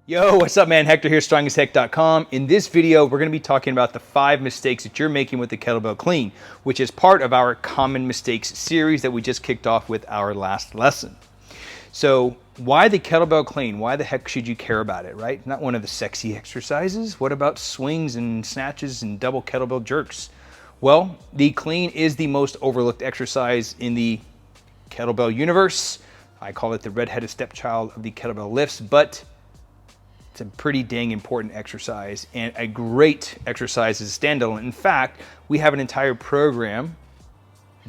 Yo, what's up, man? Hector here, strongastheck.com. In this video, we're going to be talking about the 5 mistakes that you're making with the kettlebell clean, which is part of our common mistakes series that we just kicked off with our last lesson. So why the kettlebell clean? Why the heck should you care about it, right? Not one of the sexy exercises. What about swings and snatches and double kettlebell jerks? Well, the clean is the most overlooked exercise in the kettlebell universe. I call it the redheaded stepchild of the kettlebell lifts, but it's a pretty dang important exercise and a great exercise as a standalone. In fact, we have an entire program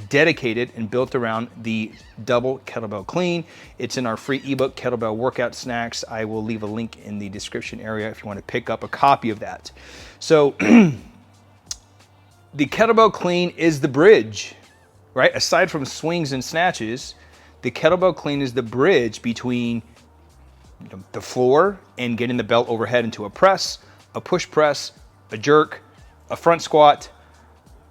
dedicated and built around the double kettlebell clean. It's in our free ebook, Kettlebell Workout Snacks. I will leave a link in the description area if you want to pick up a copy of that. So the kettlebell clean is the bridge, right? Aside from swings and snatches, the kettlebell clean is the bridge between the floor and getting the belt overhead into a press, a push press, a jerk, a front squat,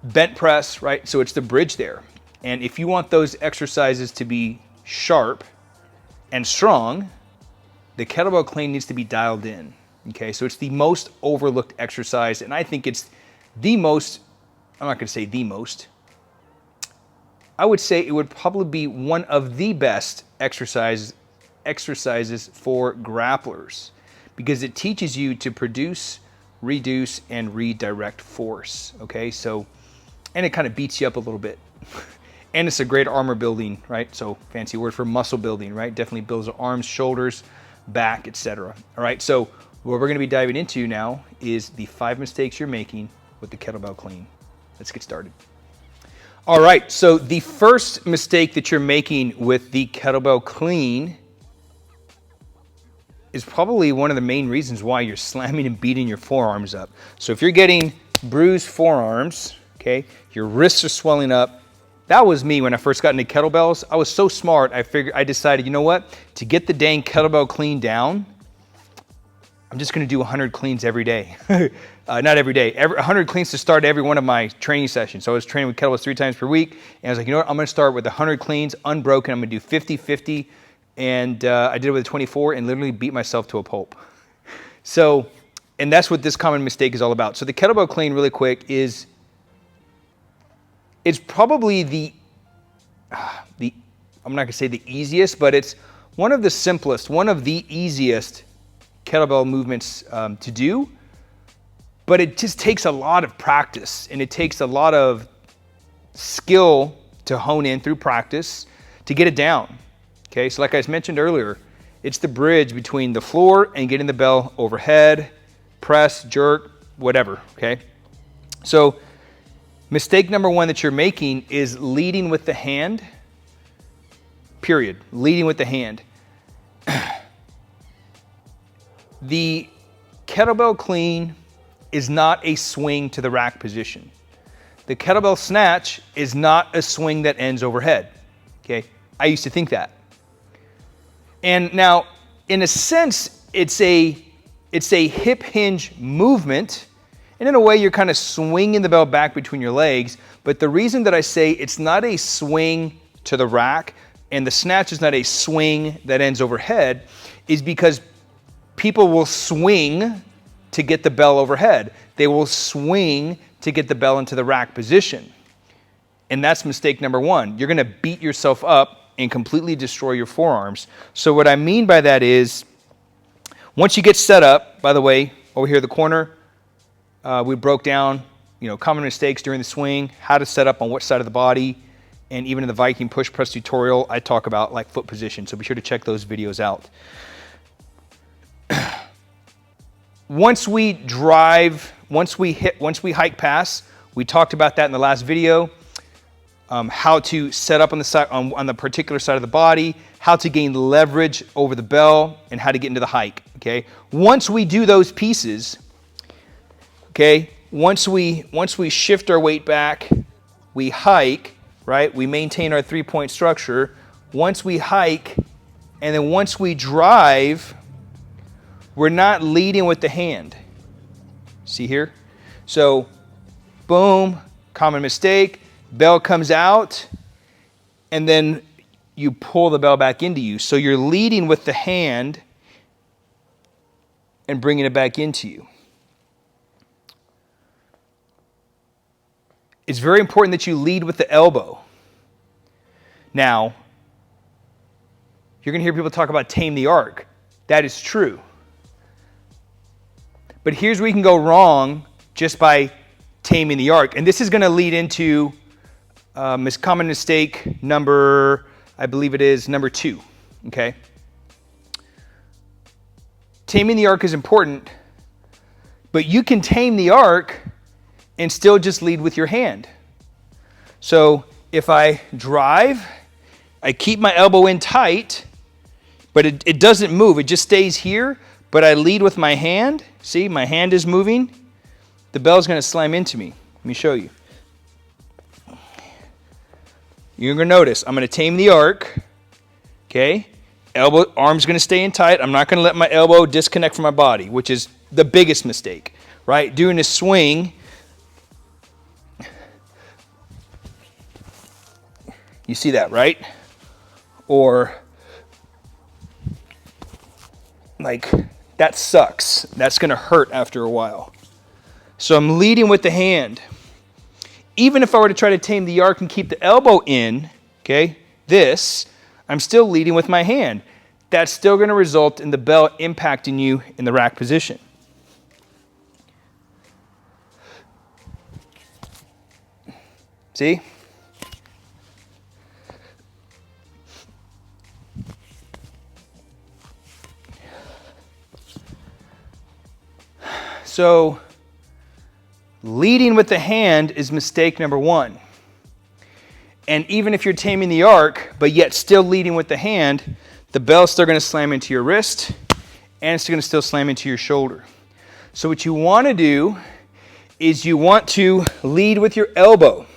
bent press, right? So it's the bridge there. And if you want those exercises to be sharp and strong, the kettlebell clean needs to be dialed in. Okay, so it's the most overlooked exercise, and I think it's the most, I'm not going to say the most, I would say it would probably be one of the best exercises for grapplers, because it teaches you to produce, reduce, and redirect force. Okay, so, and it kind of beats you up a little bit. And it's a great armor building, right? So fancy word for muscle building, right? Definitely builds the arms, shoulders, back, etc. All right, so what we're going to be diving into now is the 5 mistakes you're making with the kettlebell clean. Let's get started. All right, so the first mistake that you're making with the kettlebell clean is probably one of the main reasons why you're slamming and beating your forearms up. So if you're getting bruised forearms, okay, your wrists are swelling up. That was me when I first got into kettlebells. I was so smart, I decided, you know what? To get the dang kettlebell clean down, I'm just gonna do 100 cleans every day. Not every day, 100 cleans to start every one of my training sessions. So I was training with kettlebells 3 times per week, and I was like, you know what? I'm gonna start with 100 cleans, unbroken. I'm gonna do 50-50. And I did it with 24 and literally beat myself to a pulp. So, and that's what this common mistake is all about. So the kettlebell clean, really quick, it's probably I'm not gonna say the easiest, but it's one of the simplest, one of the easiest kettlebell movements to do. But it just takes a lot of practice, and it takes a lot of skill to hone in through practice to get it down. Okay, so like I mentioned earlier, it's the bridge between the floor and getting the bell overhead, press, jerk, whatever, okay? So mistake number 1 that you're making is leading with the hand, period. Leading with the hand. The kettlebell clean is not a swing to the rack position. The kettlebell snatch is not a swing that ends overhead, okay? I used to think that. And now, in a sense, it's a hip hinge movement, and in a way you're kind of swinging the bell back between your legs, but the reason that I say it's not a swing to the rack and the snatch is not a swing that ends overhead is because people will swing to get the bell overhead. They will swing to get the bell into the rack position. And that's mistake number 1. You're gonna beat yourself up and completely destroy your forearms. So what I mean by that is, once you get set up, by the way, over here in the corner, we broke down, common mistakes during the swing, how to set up on what side of the body, and even in the Viking push press tutorial, I talk about like foot position. So be sure to check those videos out. Once we hike pass, we talked about that in the last video. How to set up on the side, on the particular side of the body, how to gain leverage over the bell, and how to get into the hike. Okay. Once we do those pieces, okay. Once we shift our weight back, we hike, right? We maintain our 3-point structure. Once we hike, and then once we drive, we're not leading with the hand. See here? So, boom, common mistake. Bell comes out, and then you pull the bell back into you. So you're leading with the hand and bringing it back into you. It's very important that you lead with the elbow. Now, you're going to hear people talk about tame the arc. That is true. But here's where you can go wrong just by taming the arc. And this is going to lead into common mistake number, I believe it is number 2. Okay? Taming the arc is important, but you can tame the arc and still just lead with your hand. So if I drive, I keep my elbow in tight, but it doesn't move. It just stays here, but I lead with my hand. See, my hand is moving. The bell's going to slam into me. Let me show you. You're going to notice, I'm going to tame the arc. Okay? Arm's going to stay in tight. I'm not going to let my elbow disconnect from my body, which is the biggest mistake, right? Doing a swing, you see that, right? Or like, that sucks. That's going to hurt after a while. So I'm leading with the hand. Even if I were to try to tame the arc and keep the elbow in, okay, I'm still leading with my hand. That's still going to result in the bell impacting you in the rack position. See? So, leading with the hand is mistake number 1. And even if you're taming the arc, but yet still leading with the hand, the bell's still going to slam into your wrist, and it's going to still slam into your shoulder. So what you want to do is you want to lead with your elbow.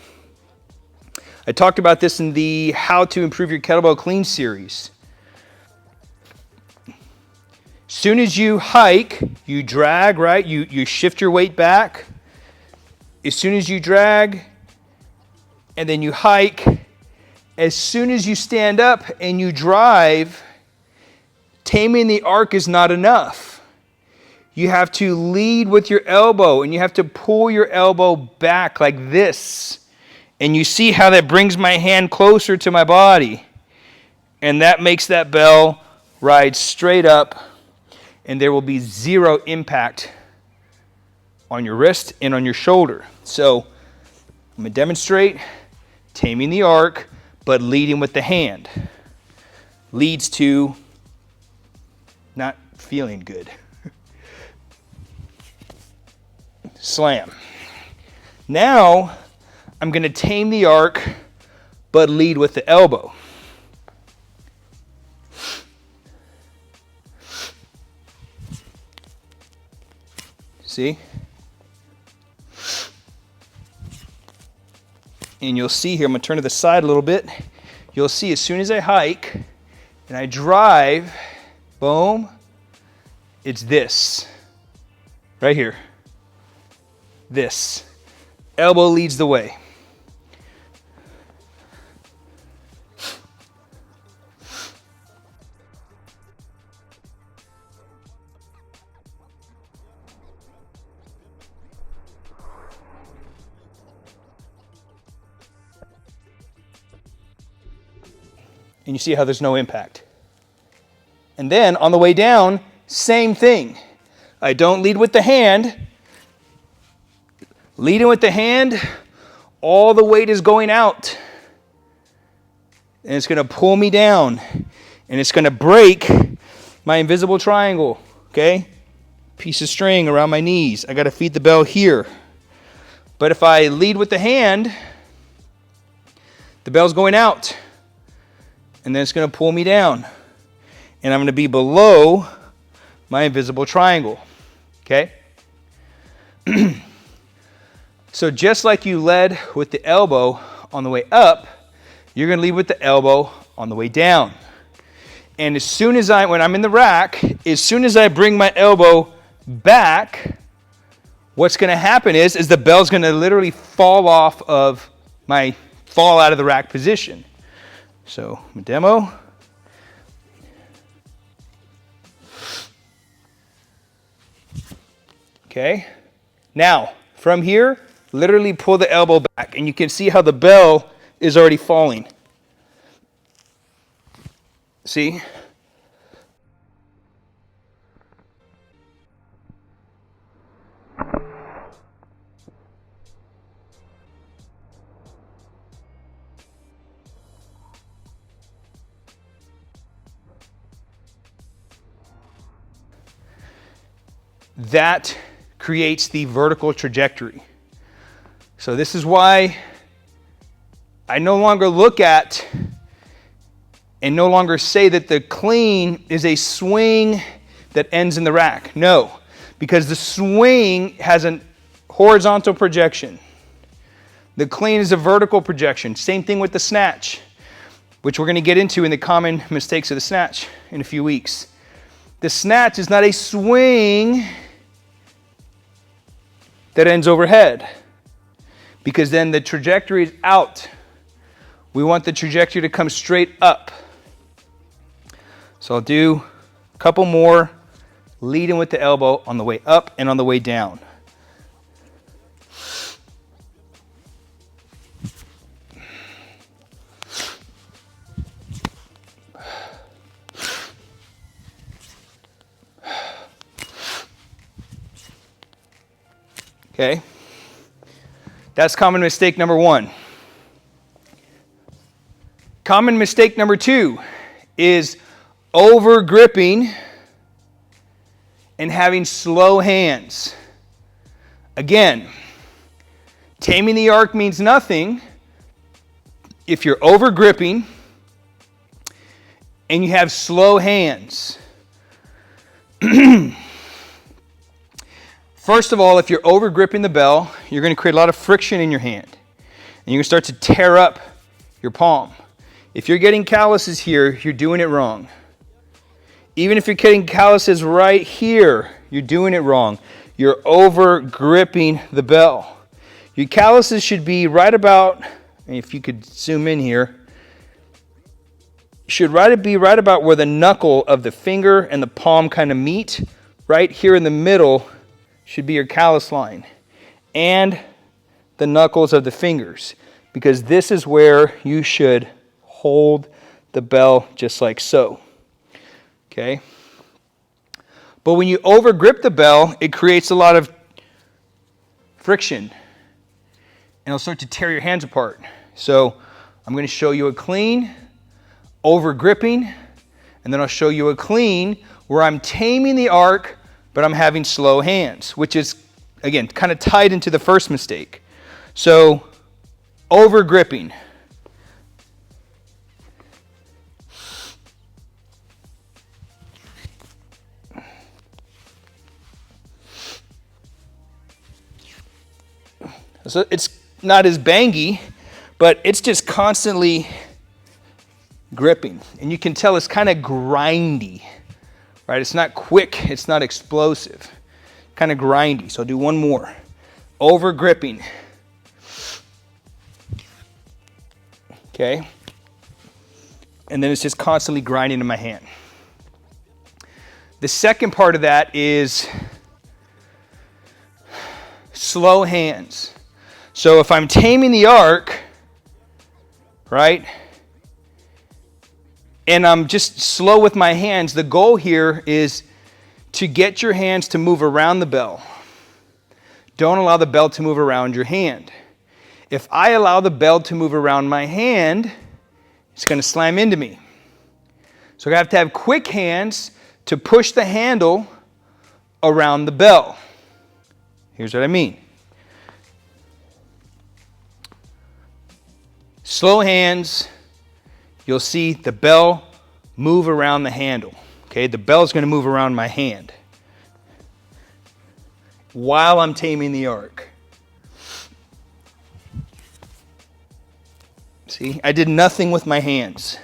I talked about this in the How to Improve Your Kettlebell Clean series. Soon as you hike, you drag, right? You shift your weight back. As soon as you drag, and then you hike, as soon as you stand up and you drive, taming the arc is not enough. You have to lead with your elbow, and you have to pull your elbow back like this. And you see how that brings my hand closer to my body. And that makes that bell ride straight up, and there will be zero impact on your wrist and on your shoulder. So I'm going to demonstrate taming the arc, but leading with the hand. Leads to not feeling good. Slam. Now I'm going to tame the arc, but lead with the elbow. See? And you'll see here, I'm going to turn to the side a little bit. You'll see as soon as I hike and I drive, boom, it's this. Right here. This. Elbow leads the way. And you see how there's no impact. And then on the way down, same thing. I don't lead with the hand. Leading with the hand, all the weight is going out. And it's going to pull me down. And it's going to break my invisible triangle. Okay? Piece of string around my knees. I got to feed the bell here. But if I lead with the hand, the bell's going out. And then it's going to pull me down. And I'm going to be below my invisible triangle. Okay? So just like you led with the elbow on the way up, you're going to lead with the elbow on the way down. And as soon as when I'm in the rack, as soon as I bring my elbow back, what's going to happen is the bell's going to literally fall out of the rack position. So, my demo. Okay? Now, from here, literally pull the elbow back, and you can see how the bell is already falling. See? That creates the vertical trajectory. So this is why I no longer look at and no longer say that the clean is a swing that ends in the rack. No, because the swing has a horizontal projection. The clean is a vertical projection. Same thing with the snatch, which we're going to get into in the common mistakes of the snatch in a few weeks. The snatch is not a swing that ends overhead, because then the trajectory is out. We want the trajectory to come straight up. So I'll do a couple more, leading with the elbow on the way up and on the way down. Okay, that's common mistake number one. Common mistake number two is over gripping and having slow hands. Again, taming the arc means nothing if you're over gripping and you have slow hands. First of all, if you're over gripping the bell, you're going to create a lot of friction in your hand, and you're going to start to tear up your palm. If you're getting calluses here, you're doing it wrong. Even if you're getting calluses right here, you're doing it wrong. You're over gripping the bell. Your calluses should be right about, if you could zoom in here, should be right about where the knuckle of the finger and the palm kind of meet. Right here in the middle should be your callus line, and the knuckles of the fingers, because this is where you should hold the bell just like so. Okay? But when you over grip the bell, it creates a lot of friction, and it'll start to tear your hands apart. So I'm going to show you a clean, over gripping, and then I'll show you a clean where I'm taming the arc, but I'm having slow hands, which is, again, kind of tied into the first mistake. So, over gripping. So it's not as bangy, but it's just constantly gripping. And you can tell it's kind of grindy. Right? It's not quick, it's not explosive, kind of grindy. So I'll do one more. Over gripping. Okay? And then it's just constantly grinding in my hand. The second part of that is slow hands. So if I'm taming the arc, right, and I'm just slow with my hands, the goal here is to get your hands to move around the bell. Don't allow the bell to move around your hand. If I allow the bell to move around my hand, it's going to slam into me. So I have to have quick hands to push the handle around the bell. Here's what I mean. Slow hands, you'll see the bell move around the handle. Okay, the bell's going to move around my hand while I'm taming the arc. See, I did nothing with my hands.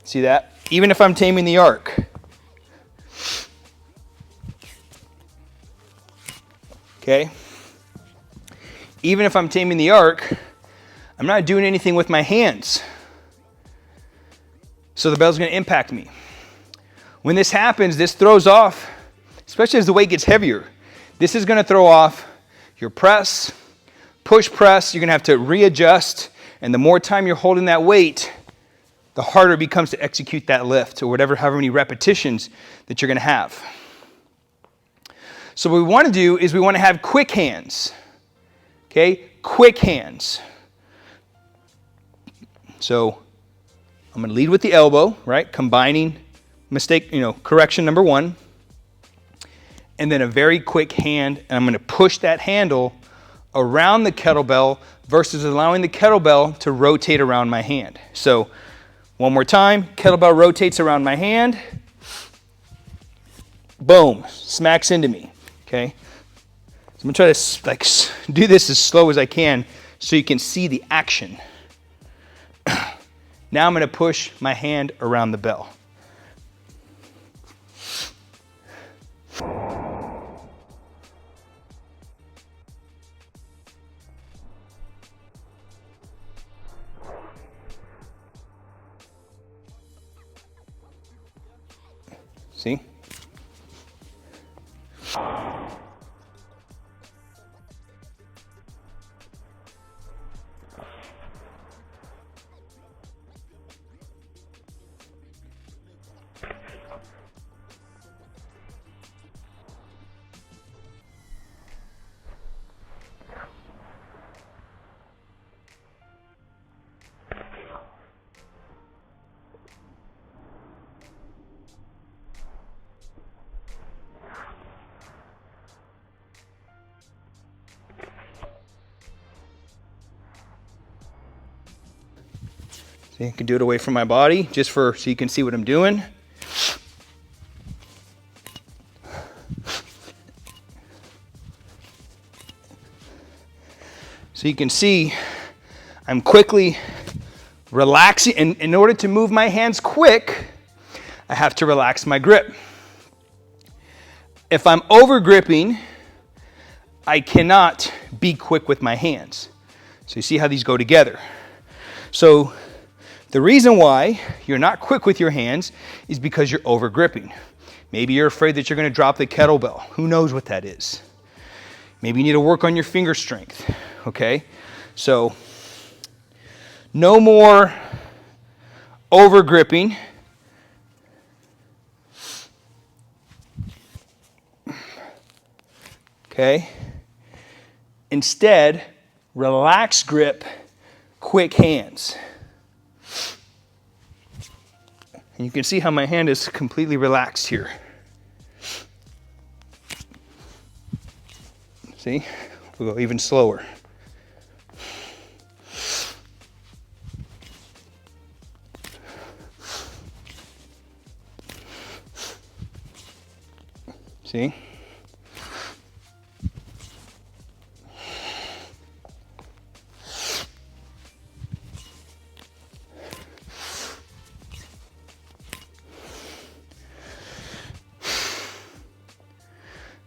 See that? Even if I'm taming the arc. Okay? Even if I'm taming the arc, I'm not doing anything with my hands. So the bell's going to impact me. When this happens, this throws off, especially as the weight gets heavier, this is gonna throw off your press, push press, you're gonna have to readjust, and the more time you're holding that weight, the harder it becomes to execute that lift or whatever, however many repetitions that you're gonna have. So what we wanna do is we wanna have quick hands, okay? Quick hands. So I'm gonna lead with the elbow, right? Combining mistake, correction number one. And then a very quick hand, and I'm gonna push that handle around the kettlebell versus allowing the kettlebell to rotate around my hand. So one more time, kettlebell rotates around my hand. Boom, smacks into me, okay? So I'm gonna try to do this as slow as I can so you can see the action. Now I'm gonna push my hand around the bell. See? See, I can do it away from my body just so you can see what I'm doing. So you can see I'm quickly relaxing, and in order to move my hands quick, I have to relax my grip. If I'm over gripping, I cannot be quick with my hands. So you see how these go together. So the reason why you're not quick with your hands is because you're over gripping. Maybe you're afraid that you're gonna drop the kettlebell. Who knows what that is? Maybe you need to work on your finger strength, okay? So no more over gripping. Okay? Instead, relax grip, quick hands. And you can see how my hand is completely relaxed here. See? We'll go even slower. See?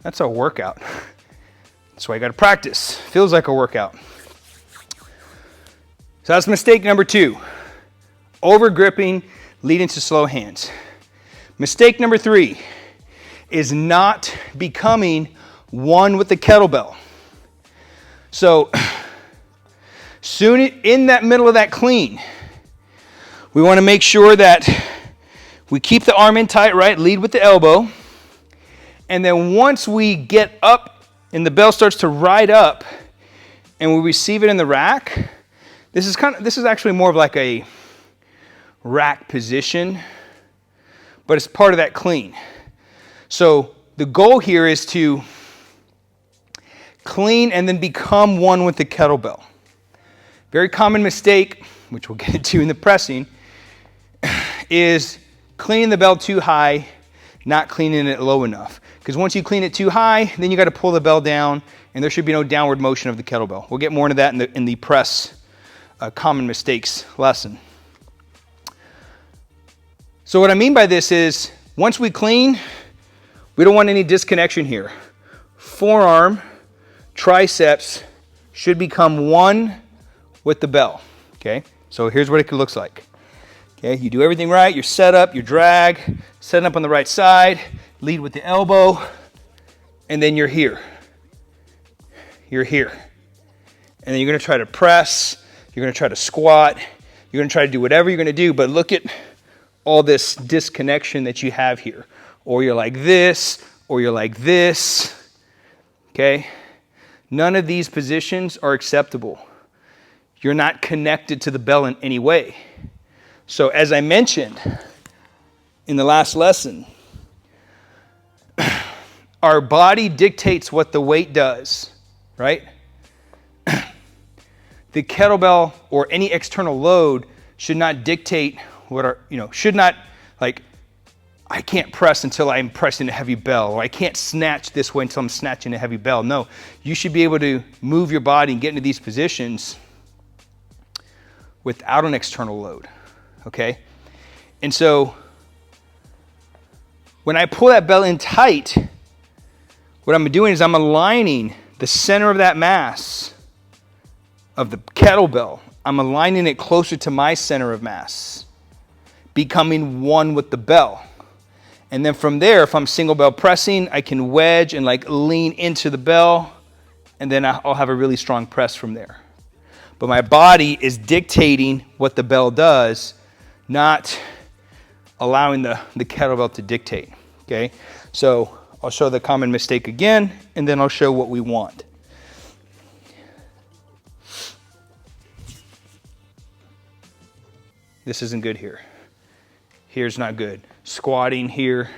That's a workout. That's why you gotta practice. Feels like a workout. So that's mistake number 2. Over gripping, leading to slow hands. Mistake number 3 is not becoming one with the kettlebell. So soon in that middle of that clean, we wanna make sure that we keep the arm in tight, right? Lead with the elbow. And then once we get up and the bell starts to ride up and we receive it in the rack, this is actually more of like a rack position, but it's part of that clean. So the goal here is to clean and then become one with the kettlebell. Very common mistake, which we'll get to in the pressing, is cleaning the bell too high, not cleaning it low enough. Because once you clean it too high, then you got to pull the bell down, and there should be no downward motion of the kettlebell. We'll get more into that in the press common mistakes lesson. So what I mean by this is, once we clean, we don't want any disconnection here. Forearm, triceps should become one with the bell. Okay, so here's what it looks like. Okay, you do everything right, your setup, your drag, Setting up on the right side, lead with the elbow, and then you're here. You're here. And then you're gonna try to press, you're gonna try to squat, you're gonna try to do whatever you're gonna do, but look at all this disconnection that you have here. Or you're like this, or you're like this, okay? None of these positions are acceptable. You're not connected to the bell in any way. So as I mentioned in the last lesson, our body dictates what the weight does, right? The kettlebell or any external load should not dictate what our, should not, like, I can't press until I'm pressing a heavy bell, or I can't snatch this way until I'm snatching a heavy bell. No, you should be able to move your body and get into these positions without an external load, okay? And so when I pull that bell in tight, what I'm doing is I'm aligning the center of that mass of the kettlebell. I'm aligning it closer to my center of mass, becoming one with the bell. And then from there, if I'm single bell pressing, I can wedge and like lean into the bell, and then I'll have a really strong press from there. But my body is dictating what the bell does, not allowing the kettlebell to dictate, okay? So I'll show the common mistake again, and then I'll show what we want. This isn't good here. Here's not good. Squatting here,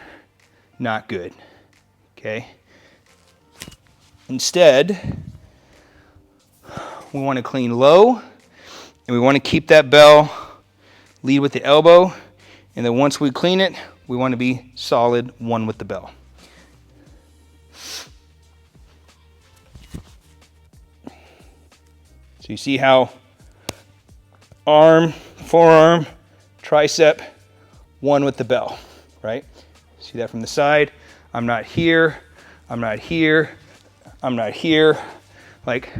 not good, okay? Instead, we want to clean low, and we want to keep that bell, lead with the elbow, and then once we clean it, we want to be solid one with the bell. So you see how arm, forearm, tricep, one with the bell, right? See that from the side? I'm not here, I'm not here, I'm not here. Like,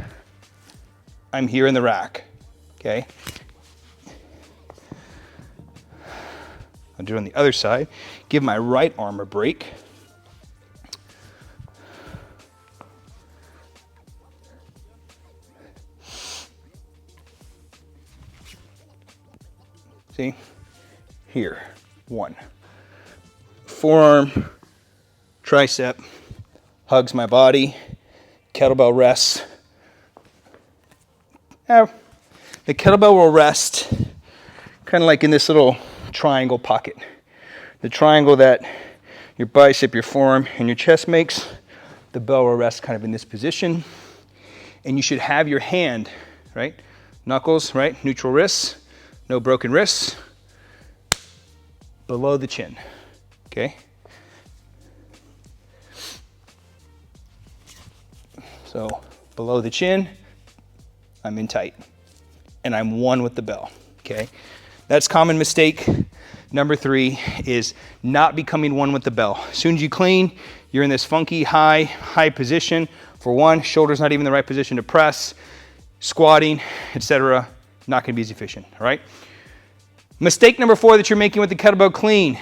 I'm here in the rack, okay? I'll do it on the other side. Give my right arm a break. See? Here. One. Forearm, tricep, hugs my body, kettlebell rests. Now, the kettlebell will rest kind of like in this little triangle pocket. The triangle that your bicep, your forearm, and your chest makes, the bell will rest kind of in this position. And you should have your hand, right? Knuckles, right? Neutral wrists, no broken wrists. Below the chin, okay? So below the chin, I'm in tight, and I'm one with the bell, okay? That's common mistake. Number 3 is not becoming one with the bell. As soon as you clean, you're in this funky high position. For one, shoulder's not even the right position to press, squatting, etc. Not gonna be as efficient, all right? Mistake number 4 that you're making with the kettlebell clean,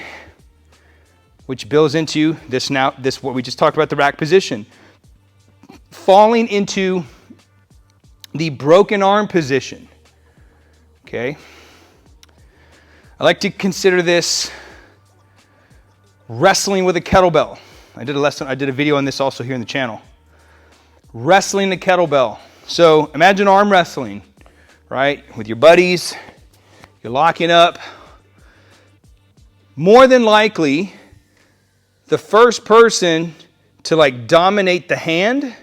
which builds into this what we just talked about, the rack position. Falling into the broken arm position, okay? I like to consider this wrestling with a kettlebell. I did a video on this also here in the channel. Wrestling the kettlebell. So imagine arm wrestling, right? With your buddies. You're locking up. More than likely, the first person to like dominate the hand,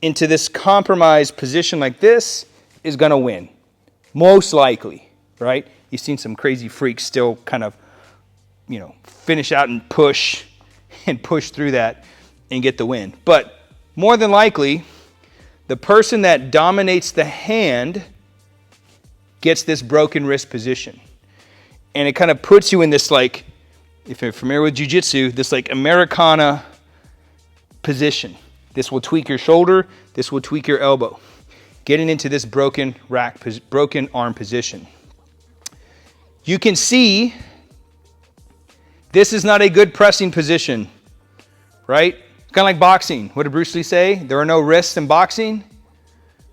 into this compromised position like this is gonna win. Most likely, right? You've seen some crazy freaks still kind of, finish out and push through that and get the win. But more than likely, the person that dominates the hand gets this broken wrist position. And it kind of puts you in this, like, if you're familiar with jiu-jitsu, this like Americana position. This will tweak your shoulder, this will tweak your elbow. Getting into this broken arm position. You can see this is not a good pressing position, right? Kind of like boxing. What did Bruce Lee say? There are no wrists in boxing.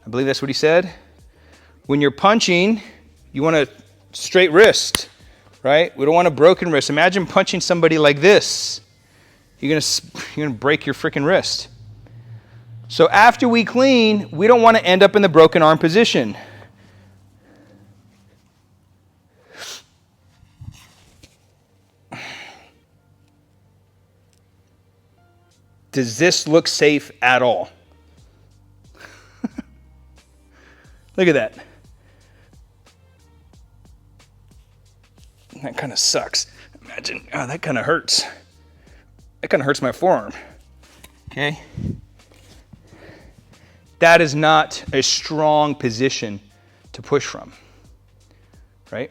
I believe that's what he said. When you're punching, you want a straight wrist, right? We don't want a broken wrist. Imagine punching somebody like this. You're gonna break your freaking wrist. So after we clean, we don't want to end up in the broken arm position. Does this look safe at all? Look at that. That kind of sucks. Imagine, oh, that kind of hurts. That kind of hurts my forearm. Okay? That is not a strong position to push from, right?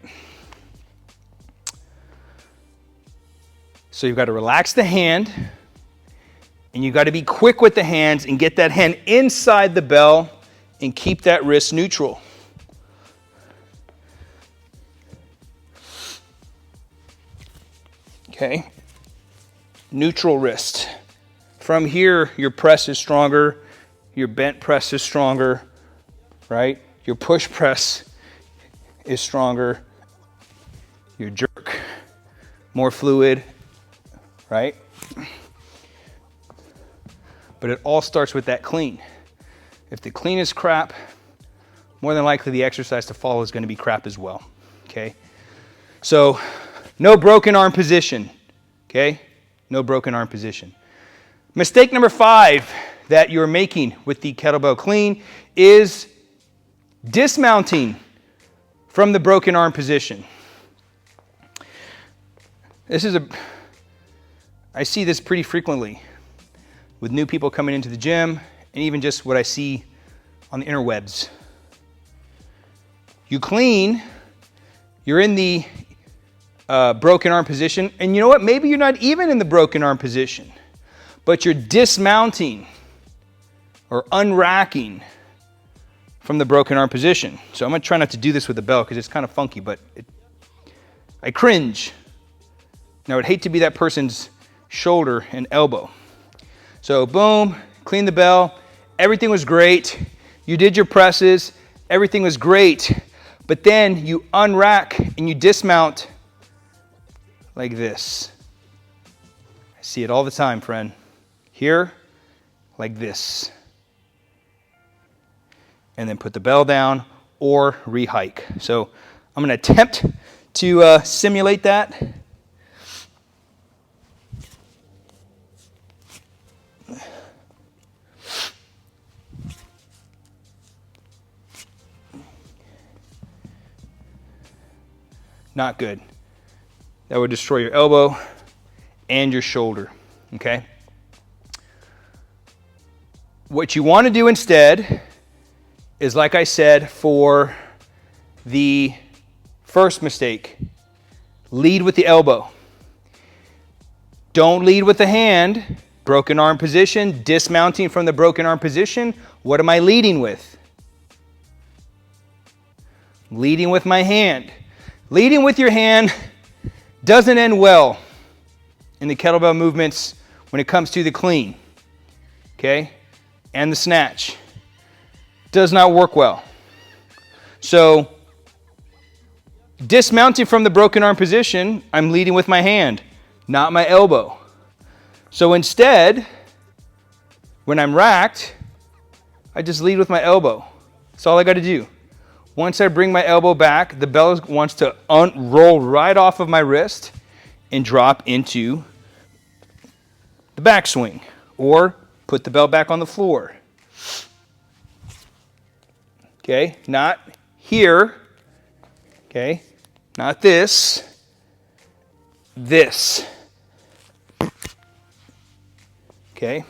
So you've got to relax the hand, and you've got to be quick with the hands and get that hand inside the bell and keep that wrist neutral. Okay? Neutral wrist. From here, your press is stronger, your bent press is stronger, right? Your push press is stronger, your jerk more fluid, right? But it all starts with that clean. If the clean is crap, more than likely the exercise to follow is going to be crap as well, okay? So, no broken arm position, okay? No broken arm position. Mistake number 5 that you're making with the kettlebell clean is dismounting from the broken arm position. I see this pretty frequently with new people coming into the gym, and even just what I see on the interwebs. You clean, you're in the broken arm position, and you know what? Maybe you're not even in the broken arm position, but you're dismounting or unracking from the broken arm position. So I'm gonna try not to do this with the bell because it's kind of funky, but I cringe. Now I would hate to be that person's shoulder and elbow. So boom, clean the bell, everything was great. You did your presses, everything was great, but then you unrack and you dismount like this. I see it all the time, friend. Here, like this. And then put the bell down or re-hike. So I'm gonna attempt to simulate that. Not good. That would destroy your elbow and your shoulder, okay? What you want to do instead is, like I said, for the first mistake, lead with the elbow. Don't lead with the hand. Broken arm position, dismounting from the broken arm position. What am I leading with? Leading with my hand. Leading with your hand doesn't end well in the kettlebell movements when it comes to the clean, okay, and the snatch. Does not work well. So, dismounting from the broken arm position, I'm leading with my hand, not my elbow. So instead, when I'm racked, I just lead with my elbow. That's all I got to do. Once I bring my elbow back, the bell wants to roll right off of my wrist and drop into the backswing, or put the bell back on the floor. Okay, not here. Okay, not this. This. Okay,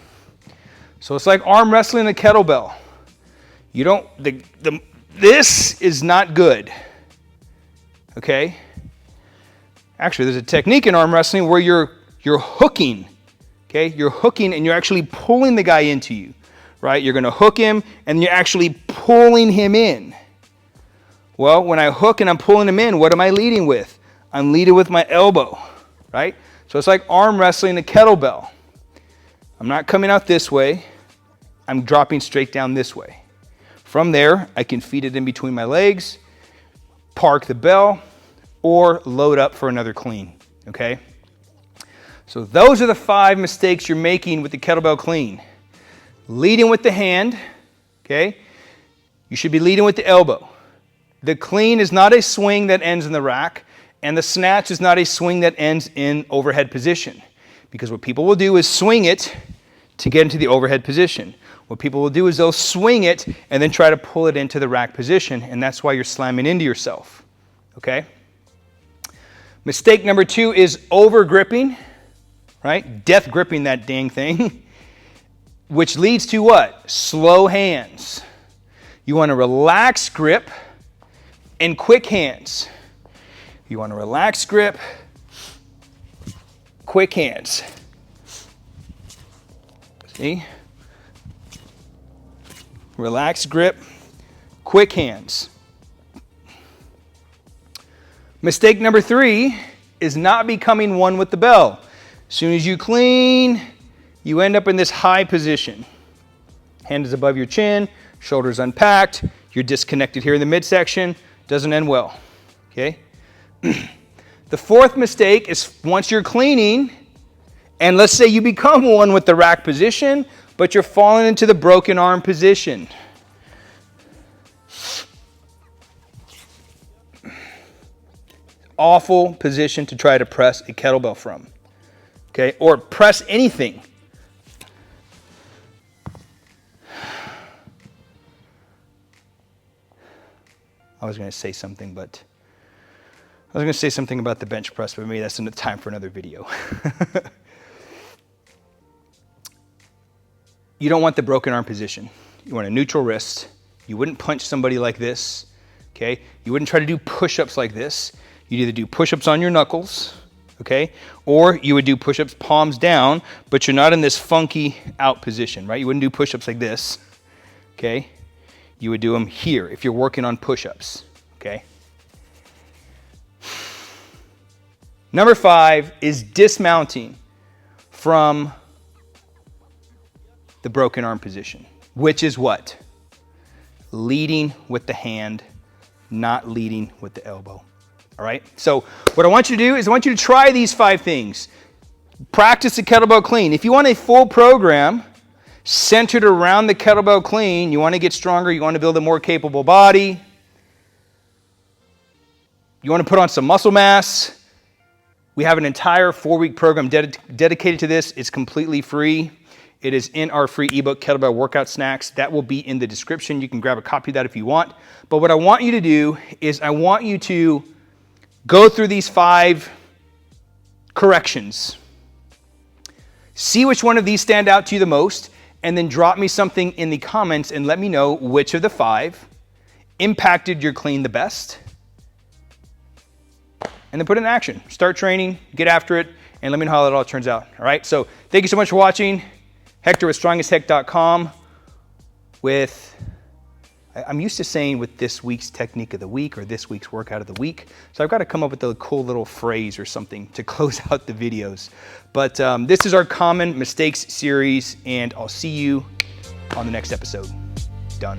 so it's like arm wrestling the kettlebell. You don't, this is not good, okay? Actually, there's a technique in arm wrestling where you're hooking, okay? You're hooking and you're actually pulling the guy into you, right? You're gonna hook him and you're actually pulling him in. Well, when I hook and I'm pulling him in, what am I leading with? I'm leading with my elbow, right? So it's like arm wrestling a kettlebell. I'm not coming out this way. I'm dropping straight down this way. From there, I can feed it in between my legs, park the bell, or load up for another clean, okay? So those are the 5 mistakes you're making with the kettlebell clean. Leading with the hand, okay? You should be leading with the elbow. The clean is not a swing that ends in the rack, and the snatch is not a swing that ends in overhead position. Because what people will do is swing it to get into the overhead position. What people will do is they'll swing it and then try to pull it into the rack position, and that's why you're slamming into yourself, okay? Mistake number 2 is over gripping, right? Death gripping that dang thing, which leads to what? Slow hands. You want to relax grip and quick hands. You want to relax grip, quick hands. See? Relax grip, quick hands. Mistake number 3 is not becoming one with the bell. As soon as you clean, you end up in this high position. Hand is above your chin, shoulders unpacked, you're disconnected here in the midsection, doesn't end well, okay? The 4th mistake is once you're cleaning, and let's say you become one with the rack position, but you're falling into the broken arm position. Awful position to try to press a kettlebell from, okay? Or press anything. I was going to say something, but I was going to say something about the bench press, but maybe that's enough time for another video. You don't want the broken arm position. You want a neutral wrist. You wouldn't punch somebody like this, okay? You wouldn't try to do push-ups like this. You'd either do push-ups on your knuckles, okay? Or you would do push-ups palms down, but you're not in this funky out position, right? You wouldn't do push-ups like this, okay? You would do them here if you're working on push-ups, okay? Number 5 is dismounting from the broken arm position, which is what? Leading with the hand, not leading with the elbow. All right? So what I want you to do is I want you to try these 5 things. Practice the kettlebell clean. If you want a full program centered around the kettlebell clean, you want to get stronger, you want to build a more capable body, you want to put on some muscle mass, we have an entire 4-week program dedicated to this. It's completely free. It is in our free ebook, Kettlebell Workout Snacks. That will be in the description. You can grab a copy of that if you want. But what I want you to do is I want you to go through these 5 corrections. See which one of these stand out to you the most, and then drop me something in the comments and let me know which of the 5 impacted your clean the best. And then put it in action. Start training, get after it, and let me know how it all turns out. All right, so thank you so much for watching. Hector with StrongAsHeck.com with, I'm used to saying with this week's technique of the week or this week's workout of the week. So I've got to come up with a cool little phrase or something to close out the videos. But this is our common mistakes series, and I'll see you on the next episode. Done.